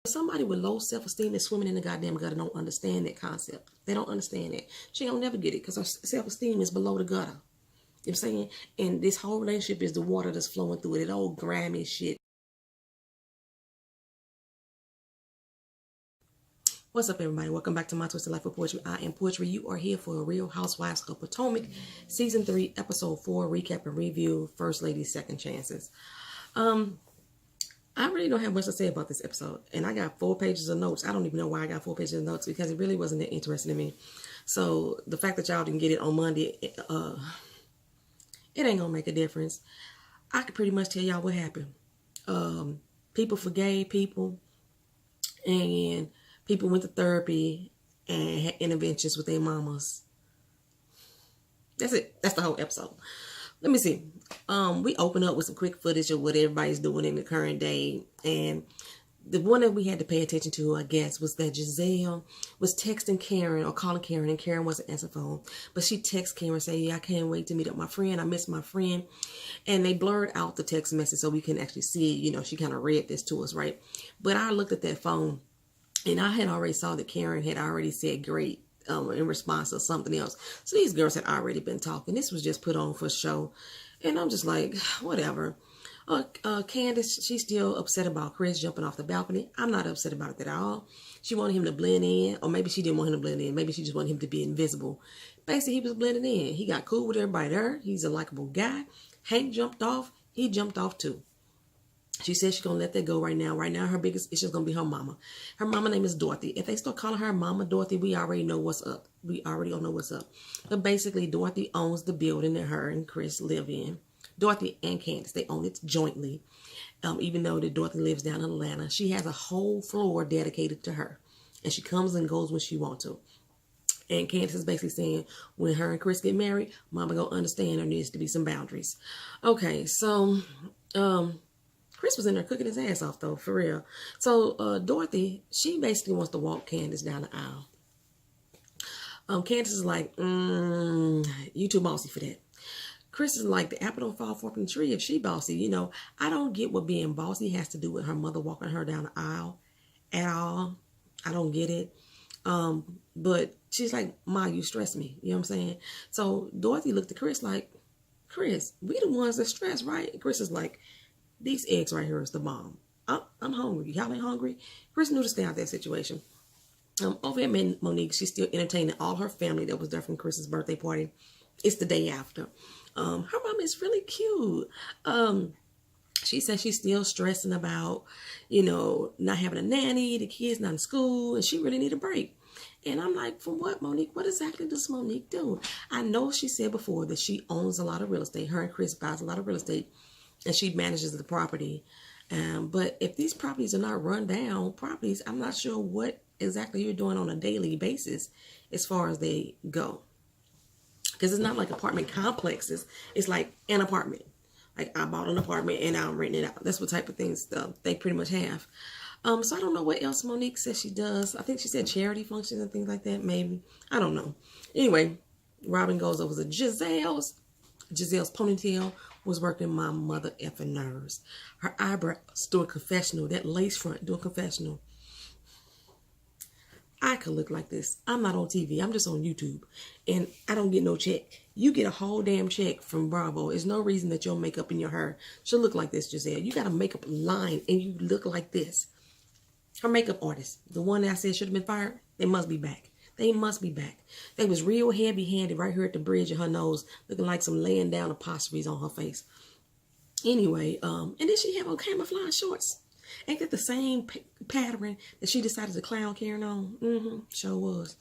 Somebody with low self-esteem that's swimming in the goddamn gutter don't understand that concept. They don't understand it. She don't never get it because her self-esteem is below the gutter. You know what I'm saying? And this whole relationship is the water that's flowing through it. It old grimy shit. What's up, everybody? Welcome back to My Twisted Lyf of Poetry. I am Poetry. You are here for a Real Housewives of Potomac, Season 3, Episode 4, recap and review, First Lady's Second Chances. I really don't have much to say about this episode. And I got 4 pages of notes. I don't even know why I got 4 pages of notes because it really wasn't that interesting to me. So the fact that y'all didn't get it on Monday, it ain't gonna make a difference. I could pretty much tell y'all what happened. People forgave people, and people went to therapy and had interventions with their mamas. That's it. That's the whole episode. Let me see. We open up with some quick footage of what everybody's doing in the current day. And the one that we had to pay attention to, I guess, was that Gizelle was texting Karen or calling Karen, and Karen wasn't answering the phone. But she texted Karen saying, yeah, I can't wait to meet up my friend. I miss my friend. And they blurred out the text message so we can actually see, you know, she kind of read this to us, right? But I looked at that phone and I had already saw that Karen had already said great in response to something else. So these girls had already been talking. This was just put on for show. And I'm just like, whatever. Candiace, she's still upset about Chris jumping off the balcony. I'm not upset about it at all. She wanted him to blend in, or maybe she didn't want him to blend in. Maybe she just wanted him to be invisible. Basically, he was blending in. He got cool with everybody there. He's a likable guy. Hank jumped off. He jumped off too. She said she's going to let that go right now. Right now, her biggest issue is going to be her mama. Her mama name is Dorothy. If they start calling her Mama Dorothy, we already know what's up. We already don't know what's up. But basically, Dorothy owns the building that her and Chris live in. Dorothy and Candiace, they own it jointly. Even though that Dorothy lives down in Atlanta, she has a whole floor dedicated to her. And she comes and goes when she wants to. And Candiace is basically saying, when her and Chris get married, Mama gonna understand there needs to be some boundaries. Okay, so Chris was in there cooking his ass off, though, for real. So Dorothy, she basically wants to walk Candiace down the aisle. Candiace is like, you too bossy for that. Chris is like, the apple don't fall far from the tree if she bossy. You know, I don't get what being bossy has to do with her mother walking her down the aisle at all. I don't get it. But she's like, Ma, you stress me. You know what I'm saying? So Dorothy looked at Chris like, Chris, we the ones that stress, right? And Chris is like, these eggs right here is the bomb. I'm hungry. Y'all ain't hungry? Chris knew to stay out of that situation. Over at Monique, she's still entertaining all her family that was there from Chris's birthday party. It's the day after. Her mom is really cute. She says she's still stressing about, you know, not having a nanny, the kids not in school, and she really need a break. And I'm like, from what, Monique? What exactly does Monique do? I know she said before that she owns a lot of real estate. Her and Chris buys a lot of real estate, and she manages the property. But if these properties are not run down properties, I'm not sure what exactly you're doing on a daily basis as far as they go. Because it's not like apartment complexes. It's like an apartment. Like I bought an apartment and I'm renting it out. That's what type of things they pretty much have. So I don't know what else Monique says she does. I think she said charity functions and things like that, maybe. I don't know. Anyway, Robyn goes over to Gizelle's. Gizelle's ponytail was working my mother effing nerves. Her eyebrows doing confessional. That lace front doing confessional. I could look like this. I'm not on TV. I'm just on YouTube. And I don't get no check. You get a whole damn check from Bravo. There's no reason that your makeup and your hair should look like this, Gizelle. You got a makeup line and you look like this. Her makeup artist, the one that I said should have been fired, they must be back. They must be back. They was real heavy-handed right here at the bridge of her nose, looking like some laying down apostrophes on her face. Anyway, and then she had on camouflage shorts. Ain't that the same pattern that she decided to clown Karen on? Sure was.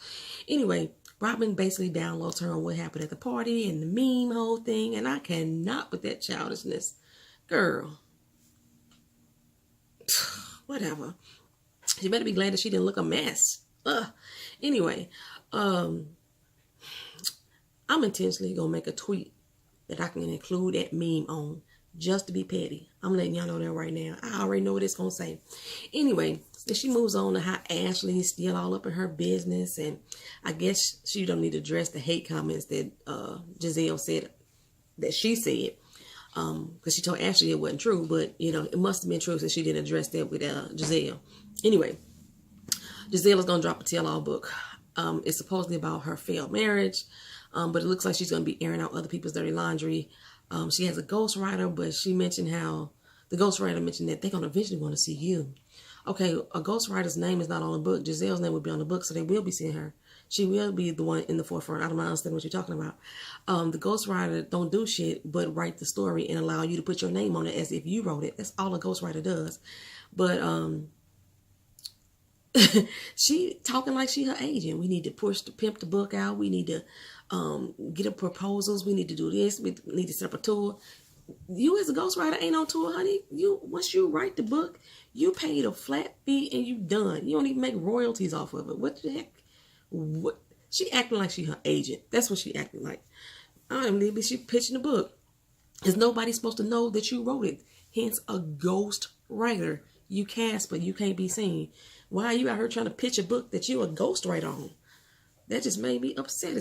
Anyway, Robyn basically downloads her on what happened at the party and the meme whole thing, and I cannot with that childishness. Girl. Whatever. She better be glad that she didn't look a mess. Anyway, I'm intentionally going to make a tweet that I can include that meme on just to be petty. I'm letting y'all know that right now. I already know what it's going to say. Anyway, then she moves on to how Ashley is still all up in her business. And I guess she don't need to address the hate comments that Gizelle said, that she said. Because she told Ashley it wasn't true. But, you know, it must have been true since she didn't address that with Gizelle. Anyway, Gizelle is going to drop a tell-all book. It's supposedly about her failed marriage, but it looks like she's going to be airing out other people's dirty laundry. She has a ghostwriter, but she mentioned how the ghostwriter mentioned that they're going to eventually want to see you. Okay, a ghostwriter's name is not on the book. Gizelle's name will be on the book, so they will be seeing her. She will be the one in the forefront. I don't understand what you're talking about. The ghostwriter don't do shit but write the story and allow you to put your name on it as if you wrote it. That's all a ghostwriter does. But she talking like she her agent. We need to pimp the book out. We need to get her proposals. We need to do this. We need to set up a tour. You as a ghostwriter ain't on tour, honey. Once you write the book, you paid a flat fee and you done. You don't even make royalties off of it. What the heck? What? She acting like she her agent. That's what she acting like. I don't believe she pitching the book. Because nobody's supposed to know that you wrote it. Hence a ghost writer. You cast, but you can't be seen. Why are you out here trying to pitch a book that you a ghostwriter on? That just made me upset.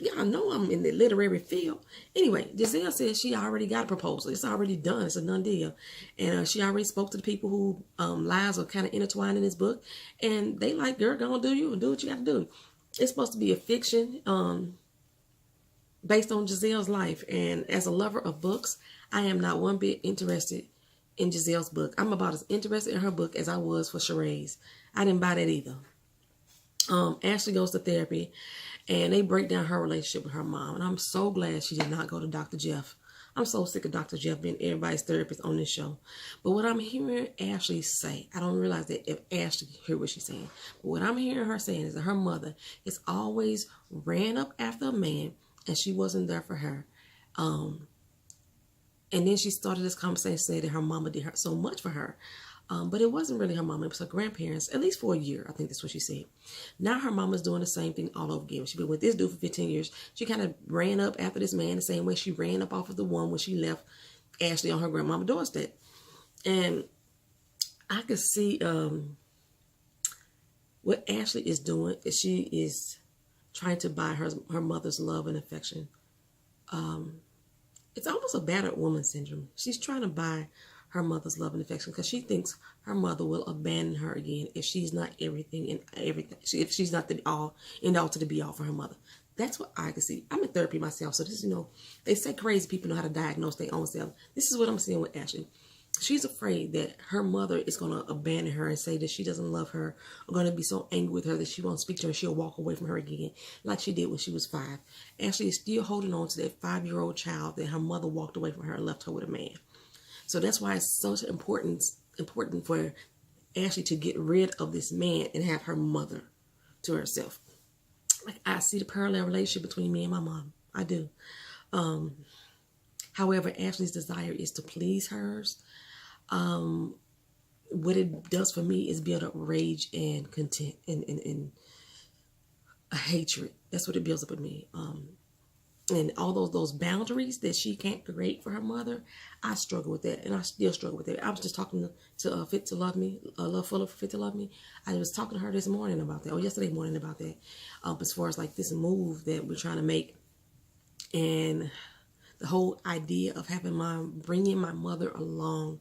Y'all know I'm in the literary field. Anyway, Gizelle says she already got a proposal. It's already done. It's a done deal. And she already spoke to the people who lives are kind of intertwined in this book. And they like, girl, go on, do you and do what you got to do. It's supposed to be a fiction based on Gizelle's life. And as a lover of books, I am not one bit interested in Gizelle's book. I'm about as interested in her book as I was for Sheree's. I didn't buy that either. Ashley goes to therapy and they break down her relationship with her mom. And I'm so glad she did not go to Dr. Jeff. I'm so sick of Dr. Jeff being everybody's therapist on this show. But what I'm hearing Ashley say, I don't realize that if Ashley heard what she's saying. But what I'm hearing her saying is that her mother is always ran up after a man and she wasn't there for her. And then she started this conversation saying that her mama did so much for her. But it wasn't really her mama. It was her grandparents, at least for a year. I think that's what she said. Now her mama's doing the same thing all over again. She's been with this dude for 15 years. She kind of ran up after this man the same way she ran up off of the one when she left Ashley on her grandmama's doorstep. And I could see what Ashley is doing is she is trying to buy her mother's love and affection. It's almost a battered woman syndrome. She's trying to buy her mother's love and affection because she thinks her mother will abandon her again if she's not everything and everything. If she's not the all and all to the be all for her mother. That's what I can see. I'm in therapy myself, so this, they say crazy people know how to diagnose their own self. This is what I'm seeing with Ashley. She's afraid that her mother is going to abandon her and say that she doesn't love her, or going to be so angry with her that she won't speak to her and she'll walk away from her again, like she did when she was 5. Ashley is still holding on to that 5-year-old child that her mother walked away from her and left her with a man. So that's why it's so important for Ashley to get rid of this man and have her mother to herself. Like, I see the parallel relationship between me and my mom. I do. However, Ashley's desire is to please hers. What it does for me is build up rage and contempt and a hatred. That's what it builds up in me. And all those boundaries that she can't create for her mother, I struggle with that, and I still struggle with that. I was just talking to Fit to Love Me, Love Fuller for Fit to Love Me. I was talking to her this morning about that, or yesterday morning about that, as far as like this move that we're trying to make, and the whole idea of bringing my mother along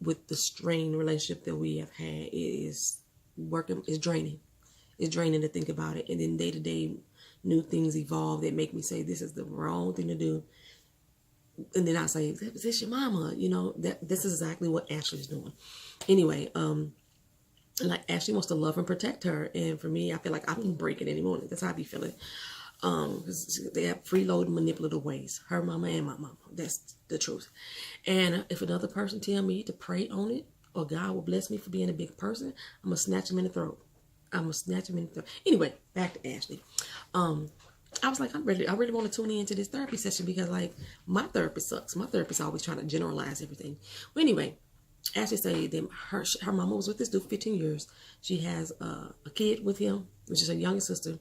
with the strained relationship that we have had is draining. It's draining to think about it, and then day to day, new things evolve that make me say this is the wrong thing to do. And then I say, is this your mama? This is exactly what Ashley's doing. Anyway, like Ashley wants to love and protect her. And for me, I feel like I can break it any morning. That's how I be feeling. Because they have freeloading, manipulative ways. Her mama and my mama. That's the truth. And if another person tell me to pray on it, or God will bless me for being a big person, I'm going to snatch him in the throat. Anyway, back to Ashley. I was like, I really want to tune into this therapy session because, like, my therapist sucks. My therapist always trying to generalize everything. Well, anyway, Ashley said that her mama was with this dude for 15 years. She has a kid with him, which is her youngest sister.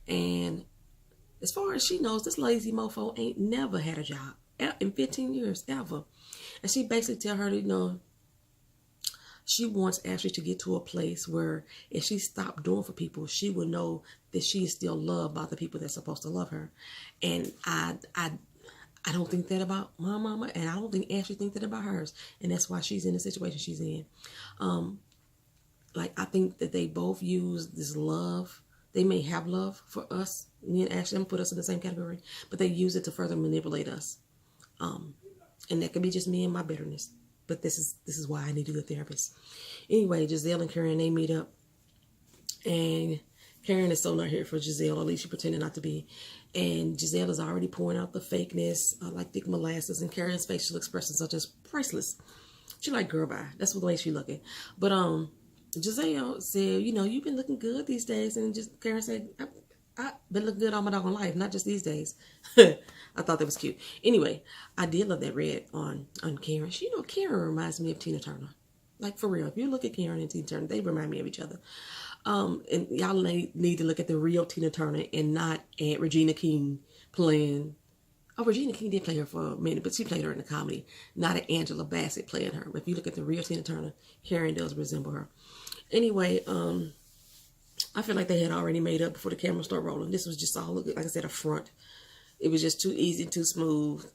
And as far as she knows, this lazy mofo ain't never had a job in 15 years, ever. And she basically tell her that, she wants Ashley to get to a place where if she stopped doing for people, she would know that she is still loved by the people that's supposed to love her. And I don't think that about my mama, and I don't think Ashley thinks that about hers. And that's why she's in the situation she's in. Like, I think that they both use this love. They may have love for us. Me and Ashley, I'm gonna put us in the same category, but they use it to further manipulate us. And that could be just me and my bitterness. But this is why I need a good therapist. Anyway, Gizelle and Karen, they meet up. And Karen is so not here for Gizelle, or at least she pretended not to be. And Gizelle is already pouring out the fakeness, like thick molasses, and Karen's facial expressions are just priceless. She like, girl, bye. That's the way she looking. But Gizelle said, you know, you've been looking good these days. And just Karen said, I've been looking good all my doggone life, not just these days. I thought that was cute. Anyway, I did love that red on Karen. You know, Karen reminds me of Tina Turner. Like, for real. If you look at Karen and Tina Turner, they remind me of each other. And y'all need to look at the real Tina Turner and not Aunt Regina King playing. Oh, Regina King did play her for a minute, but she played her in the comedy. Not an Angela Bassett playing her. But if you look at the real Tina Turner, Karen does resemble her. Anyway, I feel like they had already made up before the camera started rolling. This was just all, like I said, a front. It was just too easy, too smooth.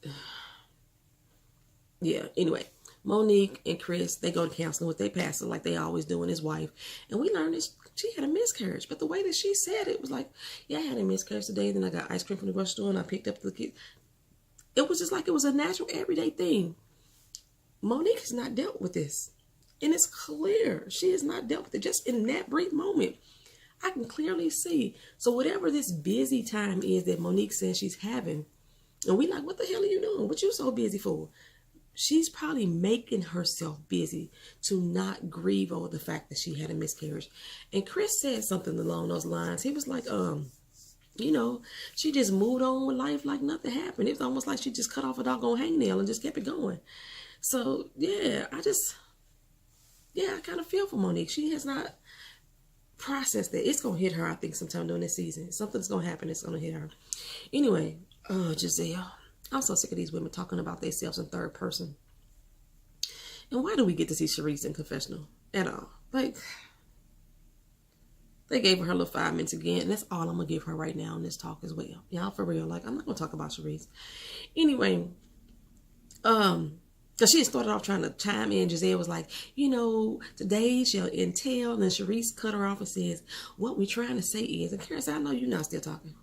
Yeah, anyway. Monique and Chris, they go to counseling with their pastor like they always do and his wife. And we learned that she had a miscarriage. But the way that she said it was like, yeah, I had a miscarriage today. Then I got ice cream from the grocery store and I picked up the kids. It was just like it was a natural, everyday thing. Monique has not dealt with this. And it's clear she has not dealt with it. Just in that brief moment, I can clearly see. So whatever this busy time is that Monique says she's having, and we like, what the hell are you doing? What you so busy for? She's probably making herself busy to not grieve over the fact that she had a miscarriage. And Chris said something along those lines. He was like, you know, she just moved on with life like nothing happened. It's almost like she just cut off a doggone hangnail and just kept it going. So, yeah, I kind of feel for Monique. She has not processed that. It's going to hit her, I think, sometime during this season. Something's going to happen. It's going to hit her. Anyway, Gizelle. I'm so sick of these women talking about themselves in third person. And why do we get to see Sharice in confessional at all? Like, they gave her little 5 minutes again. And that's all I'm going to give her right now in this talk as well. Y'all, for real. Like, I'm not going to talk about Sharice. Anyway, because she had started off trying to chime in. Gizelle was like, you know, today shall entail. And then Sharice cut her off and says, what we're trying to say is, and Karen said, I know you're not still talking.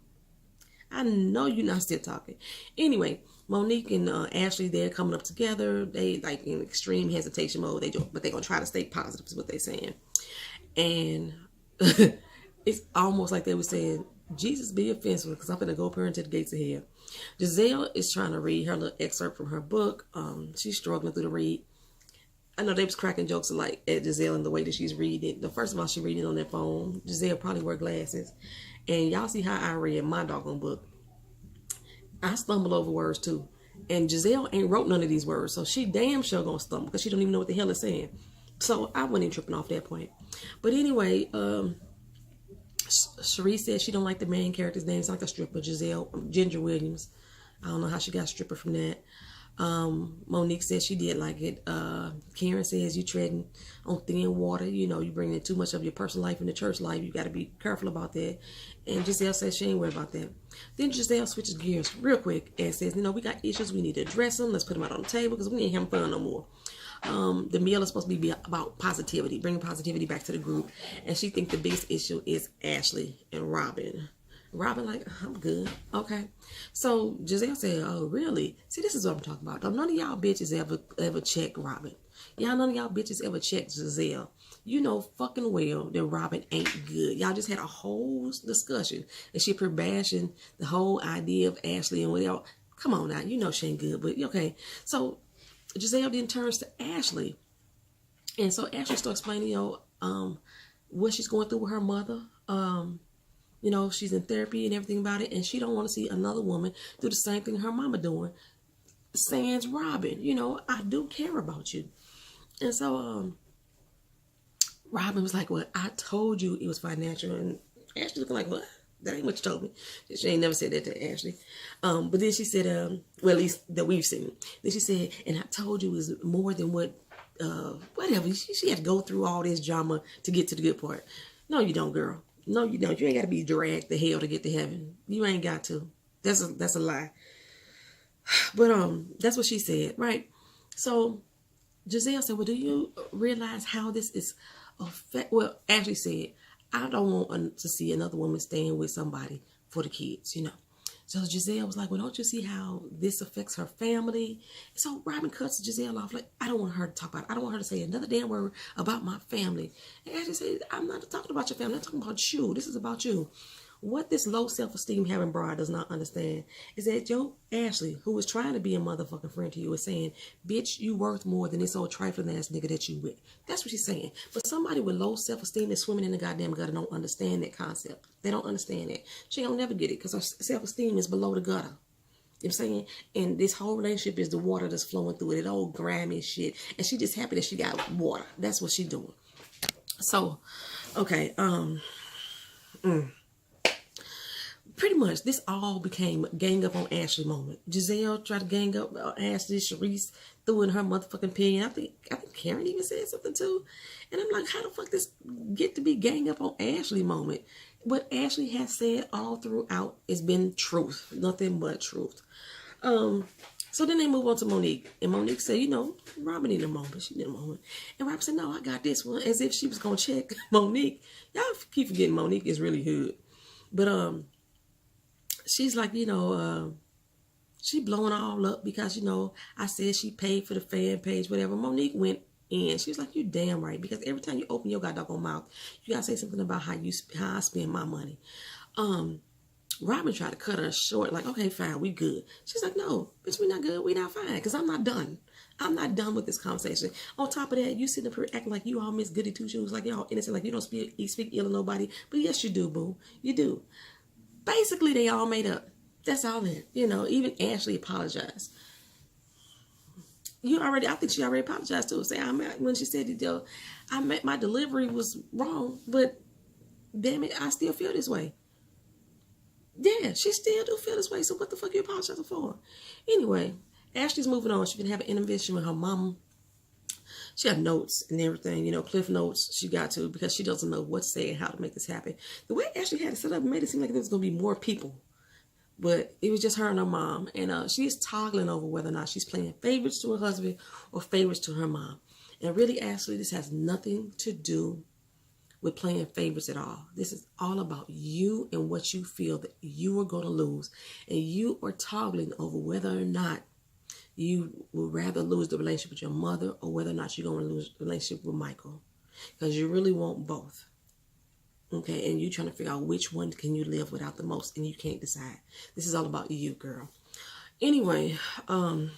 I know you're not still talking. Anyway, Monique and Ashley, they're coming up together. They like in extreme hesitation mode. But they're going to try to stay positive is what they're saying. And it's almost like they were saying, Jesus be offensive because I'm going to go up here into the gates of hell. Gizelle is trying to read her little excerpt from her book. She's struggling through the read. I know they was cracking jokes like at Gizelle and the way that she's reading it. First of all, she reading it on their phone. Gizelle probably wear glasses. And y'all see how I read my doggone book. I stumble over words too. And Gizelle ain't wrote none of these words. So she damn sure gonna stumble because she don't even know what the hell it's saying. So I wasn't even tripping off that point. But anyway, Sharice said she don't like the main character's name. It's like a stripper, Gizelle, Ginger Williams. I don't know how she got stripper from that. Monique says she did like it. Karen says you treading on thin water. You know, you bringing too much of your personal life into church life. You got to be careful about that. And Gizelle says she ain't worried about that. Then Gizelle switches gears real quick and says, you know, we got issues. We need to address them. Let's put them out on the table because we ain't having fun no more. The meal is supposed to be about positivity, bringing positivity back to the group. And she thinks the biggest issue is Ashley and Robyn. Robyn like, I'm good. Okay. So Gizelle said, oh, really? See, this is what I'm talking about. None of y'all bitches ever check Robyn. Y'all, none of y'all bitches ever check Gizelle. You know fucking well that Robyn ain't good. Y'all just had a whole discussion. And she bashing the whole idea of Ashley and whatever. Come on now. You know she ain't good, but okay. So Gizelle then turns to Ashley. And so Ashley starts explaining, you know, what she's going through with her mother. You know, she's in therapy and everything about it. And she don't want to see another woman do the same thing her mama doing. Sans Robyn, you know, I do care about you. And so Robyn was like, well, I told you it was financial. And Ashley looking like, what? That ain't what you told me. She ain't never said that to Ashley. But then she said, well, at least that we've seen. Then she said, and I told you it was more than what, whatever. She had to go through all this drama to get to the good part. No, you don't, girl. No, you don't. You ain't got to be dragged to hell to get to heaven. You ain't got to. That's a lie. But that's what she said, right? So Gizelle said, well, do you realize how this is well, Ashley said, I don't want to see another woman staying with somebody for the kids, you know. So Gizelle was like, well, don't you see how this affects her family? So Robyn cuts Gizelle off. Like, I don't want her to talk about it. I don't want her to say another damn word about my family. And Ashley said, I'm not talking about your family. I'm talking about you. This is about you. What this low self-esteem having bride does not understand is that your Ashley, who is trying to be a motherfucking friend to you, is saying, bitch, you worth more than this old trifling ass nigga that you with. That's what she's saying. But somebody with low self-esteem that's swimming in the goddamn gutter don't understand that concept. They don't understand it. She don't never get it because her self-esteem is below the gutter. You know what I'm saying? And this whole relationship is the water that's flowing through it. It old grimy shit. And she just happy that she got water. That's what she's doing. So, okay, pretty much, this all became gang up on Ashley moment. Gizelle tried to gang up on Ashley. Sharice threw in her motherfucking opinion. I think Karen even said something too. And I'm like, how the fuck this get to be gang up on Ashley moment? What Ashley has said all throughout has been truth. Nothing but truth. So then they move on to Monique. And Monique said, you know, Robyn needed a moment. She needed a moment. And Robyn said, no, I got this one. As if she was going to check Monique. Y'all keep forgetting Monique is really hood. But, she's like, you know, she blowing all up because, you know, I said she paid for the fan page, whatever. Monique went in. She was like, you damn right. Because every time you open your goddamn mouth, you got to say something about how I spend my money. Robyn tried to cut her short, like, okay, fine, we good. She's like, no, bitch, we not good, we not fine, because I'm not done. I'm not done with this conversation. On top of that, you sitting up here acting like you all Miss Goody Two Shoes, like y'all innocent, like you don't speak ill of nobody. But yes, you do, boo. You do. Basically, they all made up. That's all it. You know, even Ashley apologized. I think she already apologized to her. Say, when she said, my delivery was wrong, but damn it, I still feel this way. Yeah, she still do feel this way. So what the fuck you apologizing for? Anyway, Ashley's moving on. She can have an intervention with her mom. She had notes and everything, you know, cliff notes she got to because she doesn't know what to say and how to make this happen. The way Ashley had it set up made it seem like there was going to be more people. But it was just her and her mom. And she's toggling over whether or not she's playing favorites to her husband or favorites to her mom. And really, Ashley, this has nothing to do with playing favorites at all. This is all about you and what you feel that you are going to lose. And you are toggling over whether or not you would rather lose the relationship with your mother or whether or not you're going to lose the relationship with Michael. Because you really want both. Okay, and you're trying to figure out which one can you live without the most, and you can't decide. This is all about you, girl. Anyway, I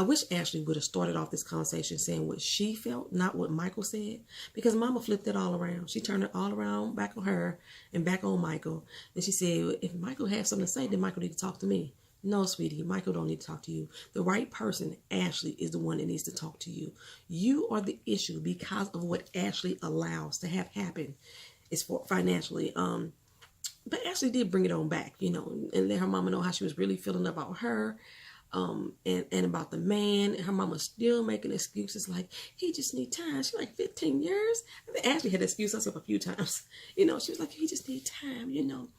wish Ashley would have started off this conversation saying what she felt, not what Michael said, because Mama flipped it all around. She turned it all around back on her and back on Michael. And she said, if Michael has something to say, then Michael need to talk to me. No, sweetie, Michael don't need to talk to you. The right person, Ashley, is the one that needs to talk to you. You are the issue because of what Ashley allows to have happen. It's for financially. But Ashley did bring it on back, you know, and let her mama know how she was really feeling about her. And about the man. And her mama's still making excuses like, he just need time. She's like, 15 years? I think Ashley had excused herself a few times. You know, she was like, he just need time, you know.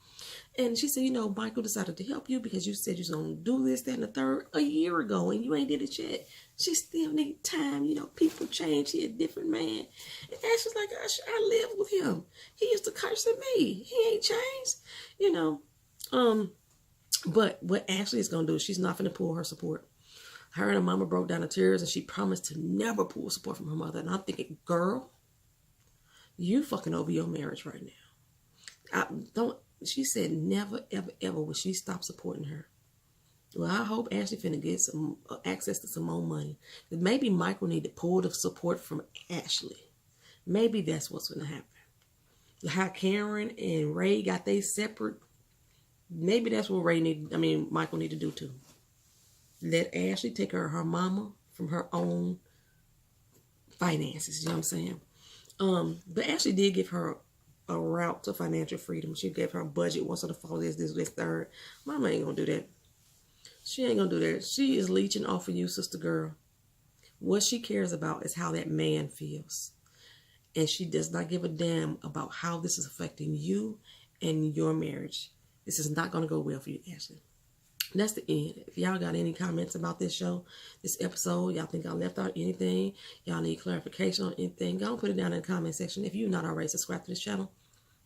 And she said, you know, Michael decided to help you because you said you was going to do this, that, and the third a year ago, and you ain't did it yet. She still need time. You know, people change. He a different man. And Ashley's like, gosh, I live with him. He used to curse at me. He ain't changed. You know, but what Ashley is going to do is she's not going to pull her support. Her and her mama broke down in tears, and she promised to never pull support from her mother. And I'm thinking, girl, you fucking over your marriage right now. She said never, ever, ever will she stop supporting her. Well, I hope Ashley finna get some access to some more money. Maybe Michael need to pull the support from Ashley. Maybe that's what's going to happen. How Karen and Ray got they separate. Maybe that's what Michael need to do too. Let Ashley take her mama from her own finances. You know what I'm saying? But Ashley did give her a route to financial freedom. She gave her a budget once on the fall, this, third. Mama ain't gonna do that. She ain't gonna do that. She is leeching off of you, sister girl. What she cares about is how that man feels. And she does not give a damn about how this is affecting you and your marriage. This is not gonna go well for you, Ashley. That's the end. If y'all got any comments about this show, this episode, y'all think I left out anything, y'all need clarification on anything, go put it down in the comment section. If you're not already subscribed to this channel,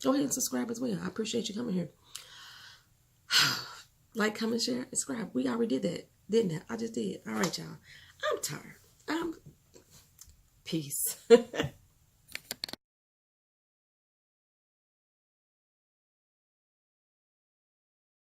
go ahead and subscribe as well. I appreciate you coming here. Like, comment, share, and subscribe. We already did that, didn't I? I just did. All right, y'all. I'm tired. Peace.